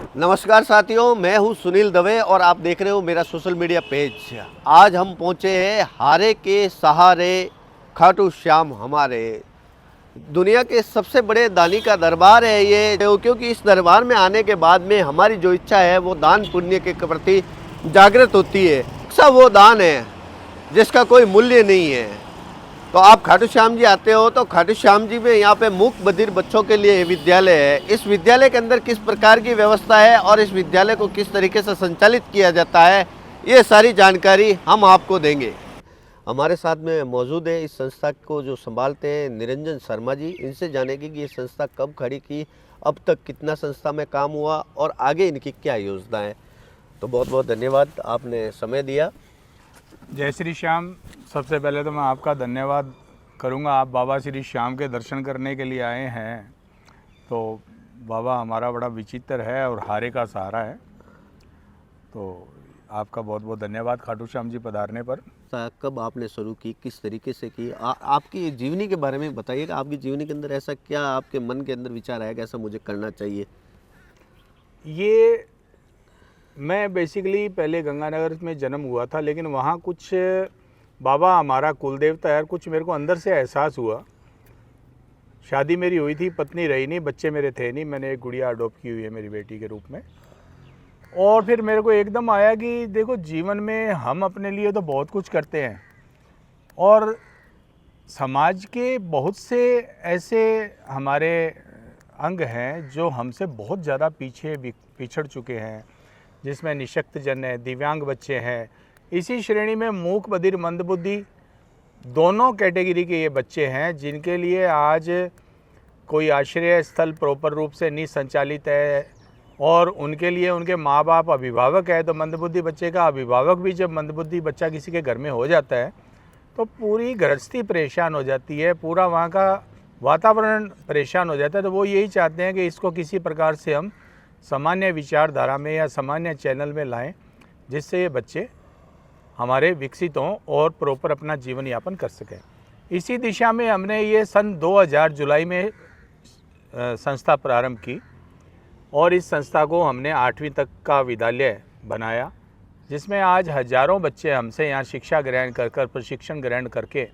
नमस्कार साथियों, मैं हूं सुनील दवे और आप देख रहे हो मेरा सोशल मीडिया पेज। आज हम पहुंचे हैं हारे के सहारे खाटू श्याम। हमारे दुनिया के सबसे बड़े दानी का दरबार है ये, क्योंकि इस दरबार में आने के बाद में हमारी जो इच्छा है वो दान पुण्य के प्रति जागृत होती है। सब वो दान है जिसका कोई मूल्य नहीं है। तो आप खाटू श्याम जी आते हो तो खाटू श्याम जी में यहाँ पे मूक बधिर बच्चों के लिए विद्यालय है। इस विद्यालय के अंदर किस प्रकार की व्यवस्था है और इस विद्यालय को किस तरीके से संचालित किया जाता है, ये सारी जानकारी हम आपको देंगे। हमारे साथ में मौजूद है इस संस्था को जो संभालते हैं निरंजन शर्मा जी। इनसे जानेंगे कि ये संस्था कब खड़ी की, अब तक कितना संस्था में काम हुआ और आगे इनकी क्या योजना है। तो बहुत बहुत धन्यवाद, आपने समय दिया। जय श्री श्याम। सबसे पहले तो मैं आपका धन्यवाद करूंगा, आप बाबा श्री श्याम के दर्शन करने के लिए आए हैं। तो बाबा हमारा बड़ा विचित्र है और हारे का सहारा है, तो आपका बहुत बहुत धन्यवाद खाटू श्याम जी पधारने पर। कब आपने शुरू की, किस तरीके से की, आपकी जीवनी के बारे में बताइएगा। आपकी जीवनी के अंदर ऐसा क्या आपके मन के अंदर विचार आया कि ऐसा मुझे करना चाहिए? ये मैं बेसिकली पहले गंगानगर में जन्म हुआ था, लेकिन वहाँ कुछ बाबा हमारा कुल देवता है, कुछ मेरे को अंदर से एहसास हुआ। शादी मेरी हुई थी, पत्नी रही नहीं, बच्चे मेरे थे नहीं, मैंने एक गुड़िया अडॉप्ट की हुई है मेरी बेटी के रूप में। और फिर मेरे को एकदम आया कि देखो, जीवन में हम अपने लिए तो बहुत कुछ करते हैं और समाज के बहुत से ऐसे हमारे अंग हैं जो हमसे बहुत ज़्यादा पिछड़ चुके हैं, जिसमें निशक्त जन है, दिव्यांग बच्चे हैं। इसी श्रेणी में मूक बधिर मंदबुद्धि दोनों कैटेगरी के ये बच्चे हैं, जिनके लिए आज कोई आश्रय स्थल प्रॉपर रूप से नहीं संचालित है और उनके लिए उनके माँ बाप अभिभावक है। तो मंदबुद्धि बच्चे का अभिभावक भी जब मंदबुद्धि बच्चा किसी के घर में हो जाता है तो पूरी गृहस्थी परेशान हो जाती है, पूरा वहाँ का वातावरण परेशान हो जाता है। तो वो यही चाहते हैं कि इसको किसी प्रकार से हम सामान्य विचारधारा में या सामान्य चैनल में लाएं, जिससे ये बच्चे हमारे विकसित हों और प्रॉपर अपना जीवन यापन कर सकें। इसी दिशा में हमने ये सन 2000 जुलाई में संस्था प्रारंभ की और इस संस्था को हमने 8वीं तक का विद्यालय बनाया, जिसमें आज हज़ारों बच्चे हमसे यहाँ शिक्षा ग्रहण कर प्रशिक्षण ग्रहण करके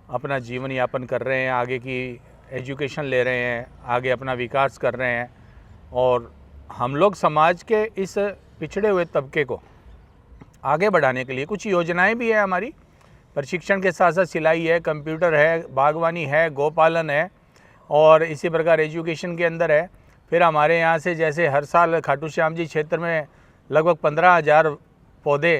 अपना जीवन यापन कर रहे हैं, आगे की एजुकेशन ले रहे हैं, आगे अपना विकास कर रहे हैं। और हम लोग समाज के इस पिछड़े हुए तबके को आगे बढ़ाने के लिए कुछ योजनाएं भी है हमारी। प्रशिक्षण के साथ साथ सिलाई है, कंप्यूटर है, बागवानी है, गोपालन है और इसी प्रकार एजुकेशन के अंदर है। फिर हमारे यहाँ से जैसे हर साल खाटू श्याम जी क्षेत्र में लगभग 15,000 पौधे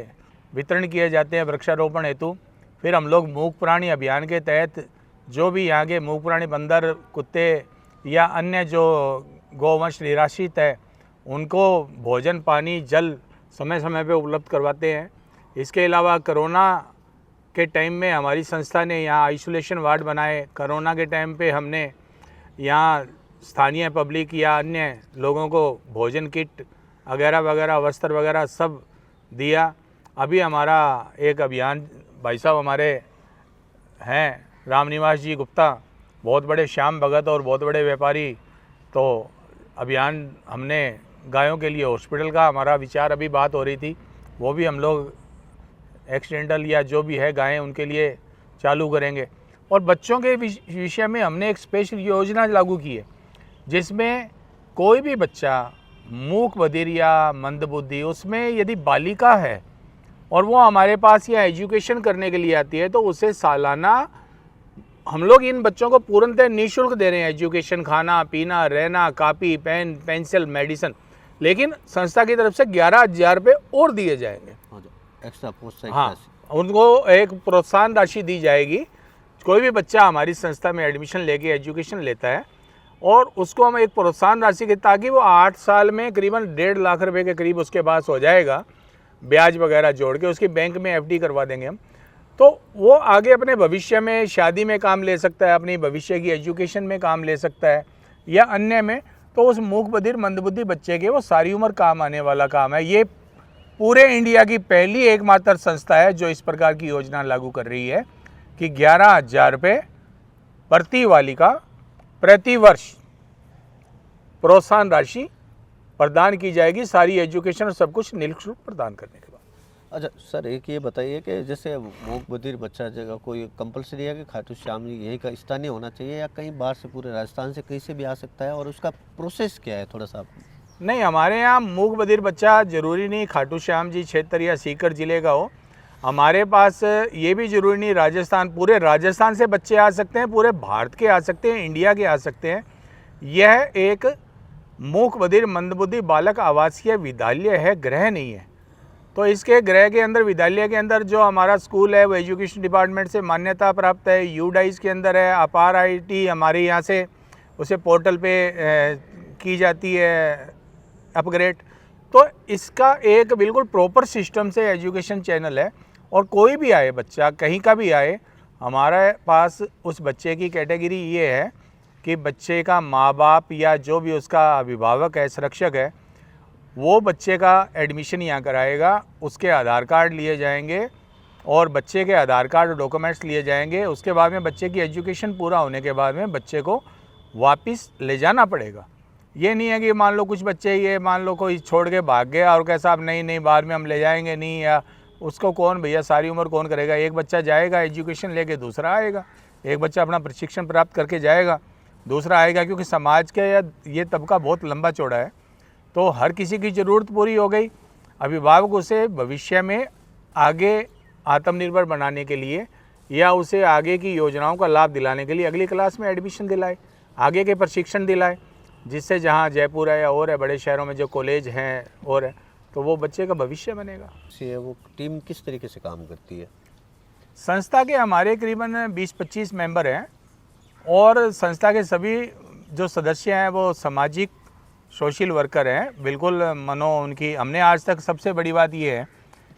वितरण किए जाते हैं वृक्षारोपण हेतु। फिर हम लोग मूक प्राणी अभियान के तहत जो भी यहाँ के मूक प्राणी, बंदर, कुत्ते या अन्य जो गोवंश निराश्रित है, उनको भोजन, पानी, जल समय समय पे उपलब्ध करवाते हैं। इसके अलावा कोरोना के टाइम में हमारी संस्था ने यहाँ आइसोलेशन वार्ड बनाए। कोरोना के टाइम पे हमने यहाँ स्थानीय पब्लिक या अन्य लोगों को भोजन किट वगैरह वगैरह, वस्त्र वगैरह सब दिया। अभी हमारा एक अभियान, भाई साहब हमारे हैं रामनिवास जी गुप्ता, बहुत बड़े श्याम भगत और बहुत बड़े व्यापारी, तो अभियान हमने गायों के लिए हॉस्पिटल का, हमारा विचार अभी बात हो रही थी, वो भी हम लोग एक्सीडेंटल या जो भी है गायें उनके लिए चालू करेंगे। और बच्चों के विषय में हमने एक स्पेशल योजना लागू की है, जिसमें कोई भी बच्चा मूक बधिर या मंदबुद्धि, उसमें यदि बालिका है और वो हमारे पास या एजुकेशन करने के लिए आती है, तो उसे सालाना हम लोग इन बच्चों को पूर्णतः निःशुल्क दे रहे हैं एजुकेशन, खाना पीना, रहना, कापी, पेन, पेंसिल, मेडिसिन। लेकिन संस्था की तरफ से 11,000 रुपये और दिए जाएंगे एक्स्ट्रा प्रोत्साहन। हाँ, उनको एक प्रोत्साहन राशि दी जाएगी। कोई भी बच्चा हमारी संस्था में एडमिशन लेके एजुकेशन लेता है और उसको हम एक प्रोत्साहन राशि के, ताकि वो 8 साल में करीबन 1.5 लाख रुपए के करीब उसके पास हो जाएगा, ब्याज वगैरह जोड़ के उसकी बैंक में FD करवा देंगे हम। तो वो आगे अपने भविष्य में शादी में काम ले सकता है, अपनी भविष्य की एजुकेशन में काम ले सकता है या अन्य में। तो उस मूक बधिर मंदबुद्धि बच्चे के वो सारी उम्र काम आने वाला काम है। ये पूरे इंडिया की पहली एकमात्र संस्था है जो इस प्रकार की योजना लागू कर रही है कि 11,000 रुपये प्रति बालिका प्रति वर्ष प्रोत्साहन राशि प्रदान की जाएगी, सारी एजुकेशन और सब कुछ निःशुल्क प्रदान करने के बाद। अच्छा सर, एक ये बताइए कि जैसे मूक बधिर बच्चा जगह कोई कंपलसरी है कि खाटू श्याम जी यही का स्थानीय होना चाहिए या कहीं बाहर से पूरे राजस्थान से कहीं से भी आ सकता है, और उसका प्रोसेस क्या है थोड़ा सा आप? नहीं, हमारे यहाँ मूक बधिर बच्चा जरूरी नहीं खाटू श्याम जी क्षेत्र या सीकर जिले का हो। हमारे पास ये भी जरूरी नहीं राजस्थान, पूरे राजस्थान से बच्चे आ सकते हैं, पूरे भारत के आ सकते हैं, इंडिया के आ सकते हैं। यह एक मूक बधिर मंदबुद्धि बालक आवासीय विद्यालय है, गृह नहीं है। तो इसके गृह के अंदर, विद्यालय के अंदर जो हमारा स्कूल है वो एजुकेशन डिपार्टमेंट से मान्यता प्राप्त है, यूडाइस के अंदर है, अपार आईटी हमारे यहाँ से उसे पोर्टल पे की जाती है अपग्रेड। तो इसका एक बिल्कुल प्रॉपर सिस्टम से एजुकेशन चैनल है, और कोई भी आए बच्चा कहीं का भी आए, हमारे पास उस बच्चे की कैटेगरी ये है कि बच्चे का माँ बाप या जो भी उसका अभिभावक है, संरक्षक है, वो बच्चे का एडमिशन यहाँ कराएगा। उसके आधार कार्ड लिए जाएंगे और बच्चे के आधार कार्ड और डॉक्यूमेंट्स लिए जाएंगे। उसके बाद में बच्चे की एजुकेशन पूरा होने के बाद में बच्चे को वापस ले जाना पड़ेगा। ये नहीं है कि मान लो कुछ बच्चे ये मान लो कोई छोड़ के भाग गया और कैसा, अब नहीं बाद में हम ले जाएंगे नहीं, या उसको कौन भैया सारी उम्र कौन करेगा। एक बच्चा जाएगा एजुकेशन लेके, दूसरा आएगा। एक बच्चा अपना प्रशिक्षण प्राप्त करके जाएगा, दूसरा आएगा। क्योंकि समाज के ये तबका बहुत लंबा चौड़ा है, तो हर किसी की ज़रूरत पूरी हो गई। अभिभावक उसे भविष्य में आगे आत्मनिर्भर बनाने के लिए या उसे आगे की योजनाओं का लाभ दिलाने के लिए अगली क्लास में एडमिशन दिलाए, आगे के प्रशिक्षण दिलाए, जिससे जहाँ जयपुर है या और है बड़े शहरों में जो कॉलेज हैं और है, तो वो बच्चे का भविष्य बनेगा। वो टीम किस तरीके से काम करती है? संस्था के हमारे करीबन 20-25 मेंबर हैं, और संस्था के सभी जो सदस्य हैं वो सामाजिक सोशल वर्कर हैं। बिल्कुल उनकी हमने आज तक सबसे बड़ी बात ये है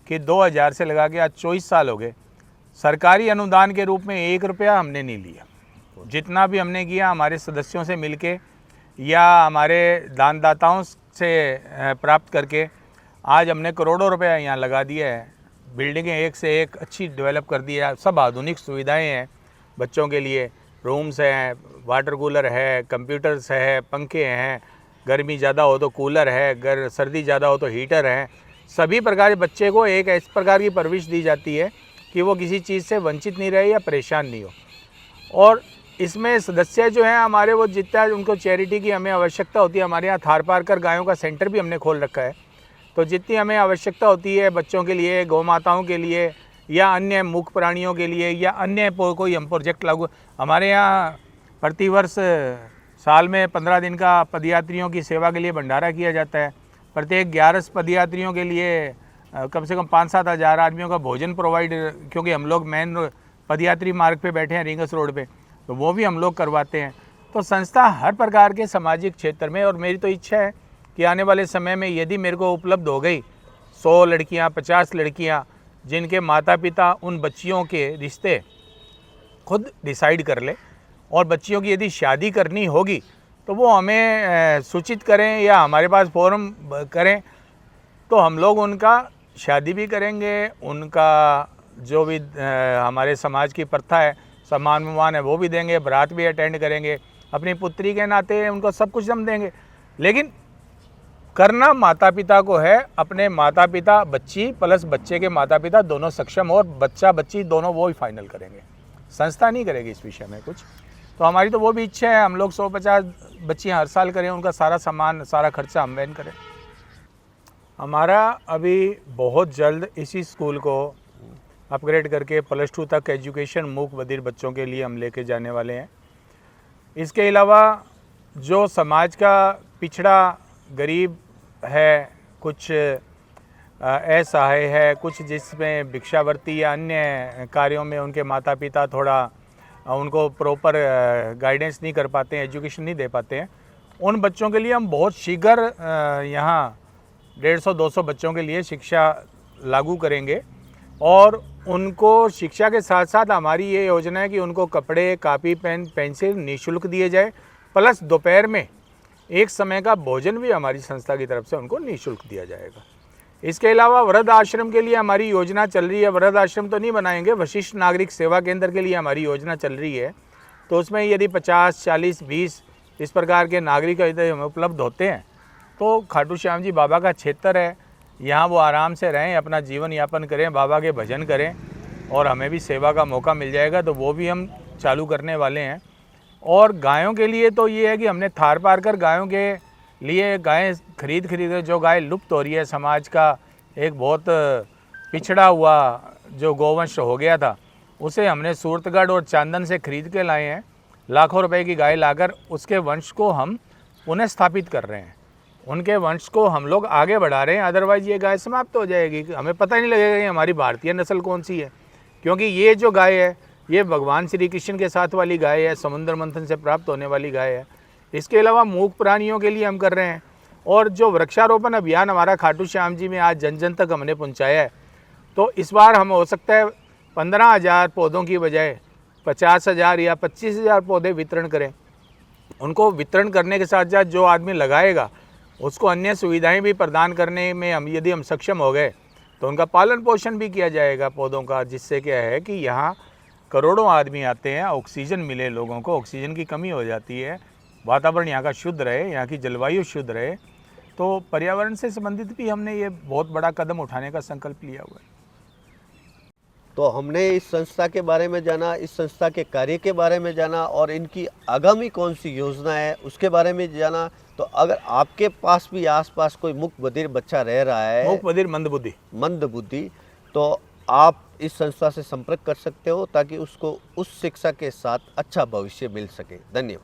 कि 2000 से लगा के आज 24 साल हो गए, सरकारी अनुदान के रूप में 1 रुपया हमने नहीं लिया। जितना भी हमने किया हमारे सदस्यों से मिलके या हमारे दानदाताओं से प्राप्त करके आज हमने करोड़ों रुपया यहाँ लगा दिया है। बिल्डिंगें एक से एक अच्छी डेवलप कर दी है, सब आधुनिक सुविधाएं हैं बच्चों के लिए, रूम्स हैं, वाटर कूलर है, कंप्यूटर्स है, पंखे हैं, गर्मी ज़्यादा हो तो कूलर है, सर्दी ज़्यादा हो तो हीटर है। सभी प्रकार के बच्चे को एक इस प्रकार की परवरिश दी जाती है कि वो किसी चीज़ से वंचित नहीं रहे या परेशान नहीं हो। और इसमें सदस्य जो हैं हमारे, वो जितना उनको चैरिटी की हमें आवश्यकता होती है, हमारे यहाँ थार पारकर गायों का सेंटर भी हमने खोल रखा है। तो जितनी हमें आवश्यकता होती है बच्चों के लिए, गौ माताओं के लिए या अन्य मूक प्राणियों के लिए या अन्य कोई हम प्रोजेक्ट लागू, हमारे यहाँ प्रतिवर्ष साल में 15 दिन का पदयात्रियों की सेवा के लिए भंडारा किया जाता है। प्रत्येक 11 पदयात्रियों के लिए कम से कम 5-7 हज़ार आदमियों का भोजन प्रोवाइड, क्योंकि हम लोग मेन पदयात्री मार्ग पे बैठे हैं रिंगस रोड पे, तो वो भी हम लोग करवाते हैं। तो संस्था हर प्रकार के सामाजिक क्षेत्र में, और मेरी तो इच्छा है कि आने वाले समय में यदि मेरे को उपलब्ध हो गई 100 लड़कियाँ 50 लड़कियाँ जिनके माता पिता उन बच्चियों के रिश्ते खुद डिसाइड कर ले, और बच्चियों की यदि शादी करनी होगी तो वो हमें सूचित करें या हमारे पास फॉर्म करें, तो हम लोग उनका शादी भी करेंगे, उनका जो भी हमारे समाज की प्रथा है, सम्मान विमान है, वो भी देंगे, बारात भी अटेंड करेंगे, अपनी पुत्री के नाते उनको सब कुछ हम देंगे। लेकिन करना माता पिता को है, अपने माता पिता, बच्ची प्लस बच्चे के माता पिता दोनों सक्षम और बच्चा बच्ची दोनों वो ही फाइनल करेंगे, संस्था नहीं करेगी इस विषय में कुछ। तो हमारी तो वो भी इच्छा है हम लोग 150 बच्चियाँ हर साल करें, उनका सारा सामान सारा खर्चा हम वहन करें। हमारा अभी बहुत जल्द इसी स्कूल को अपग्रेड करके +2 तक एजुकेशन मूक बधिर बच्चों के लिए हम लेके जाने वाले हैं। इसके अलावा जो समाज का पिछड़ा गरीब है, कुछ असहाय है, कुछ जिसमें भिक्षावृत्ति या अन्य कार्यों में उनके माता पिता थोड़ा उनको प्रॉपर गाइडेंस नहीं कर पाते हैं, एजुकेशन नहीं दे पाते हैं, उन बच्चों के लिए हम बहुत शीघ्र यहाँ 150-200 बच्चों के लिए शिक्षा लागू करेंगे। और उनको शिक्षा के साथ साथ हमारी ये योजना है कि उनको कपड़े, कापी, पेन, पेंसिल निःशुल्क दिए जाए, प्लस दोपहर में एक समय का भोजन भी हमारी संस्था की तरफ से उनको निःशुल्क दिया जाएगा। इसके अलावा वृद्ध आश्रम के लिए हमारी योजना चल रही है। वृद्ध आश्रम तो नहीं बनाएंगे, वशिष्ठ नागरिक सेवा केंद्र के लिए हमारी योजना चल रही है। तो उसमें यदि 50, 40, 20 इस प्रकार के नागरिक यदि हमें उपलब्ध होते हैं तो खाटू श्याम जी बाबा का क्षेत्र है, यहाँ वो आराम से रहें, अपना जीवन यापन करें, बाबा के भजन करें और हमें भी सेवा का मौका मिल जाएगा तो वो भी हम चालू करने वाले हैं। और गायों के लिए तो ये है कि हमने थार पार कर गायों के लिए गायें खरीद जो गाय लुप्त हो रही है, समाज का एक बहुत पिछड़ा हुआ जो गौवंश हो गया था, उसे हमने सूरतगढ़ और चांदन से खरीद के लाए हैं। लाखों रुपए की गाय लाकर उसके वंश को हम पुनः स्थापित कर रहे हैं, उनके वंश को हम लोग आगे बढ़ा रहे हैं। अदरवाइज़ ये गाय समाप्त हो जाएगी, हमें पता ही नहीं लगेगा कि हमारी भारतीय नस्ल कौन सी है, क्योंकि ये जो गाय है ये भगवान श्री कृष्ण के साथ वाली गाय है, समुद्र मंथन से प्राप्त होने वाली गाय है। इसके अलावा मूक प्राणियों के लिए हम कर रहे हैं। और जो वृक्षारोपण अभियान हमारा खाटू श्याम जी में आज जन जन तक हमने पहुँचाया है, तो इस बार हम हो सकता है 15,000 पौधों की बजाय 50,000 या 25,000 पौधे वितरण करें। उनको वितरण करने के साथ साथ जो आदमी लगाएगा उसको अन्य सुविधाएं भी प्रदान करने में यदि हम सक्षम हो गए तो उनका पालन पोषण भी किया जाएगा पौधों का, जिससे क्या है कि यहाँ करोड़ों आदमी आते हैं, ऑक्सीजन मिले लोगों को, ऑक्सीजन की कमी हो जाती है, वातावरण यहाँ का शुद्ध रहे, यहाँ की जलवायु शुद्ध रहे। तो पर्यावरण से संबंधित भी हमने ये बहुत बड़ा कदम उठाने का संकल्प लिया हुआ है। तो हमने इस संस्था के बारे में जाना, इस संस्था के कार्य के बारे में जाना और इनकी आगामी कौन सी योजना है उसके बारे में जाना। तो अगर आपके पास भी आसपास कोई मूक बधिर बच्चा रह रहा है, मूक बधिर मंद बुद्धि, तो आप इस संस्था से संपर्क कर सकते हो ताकि उसको उस शिक्षा के साथ अच्छा भविष्य मिल सके। धन्यवाद।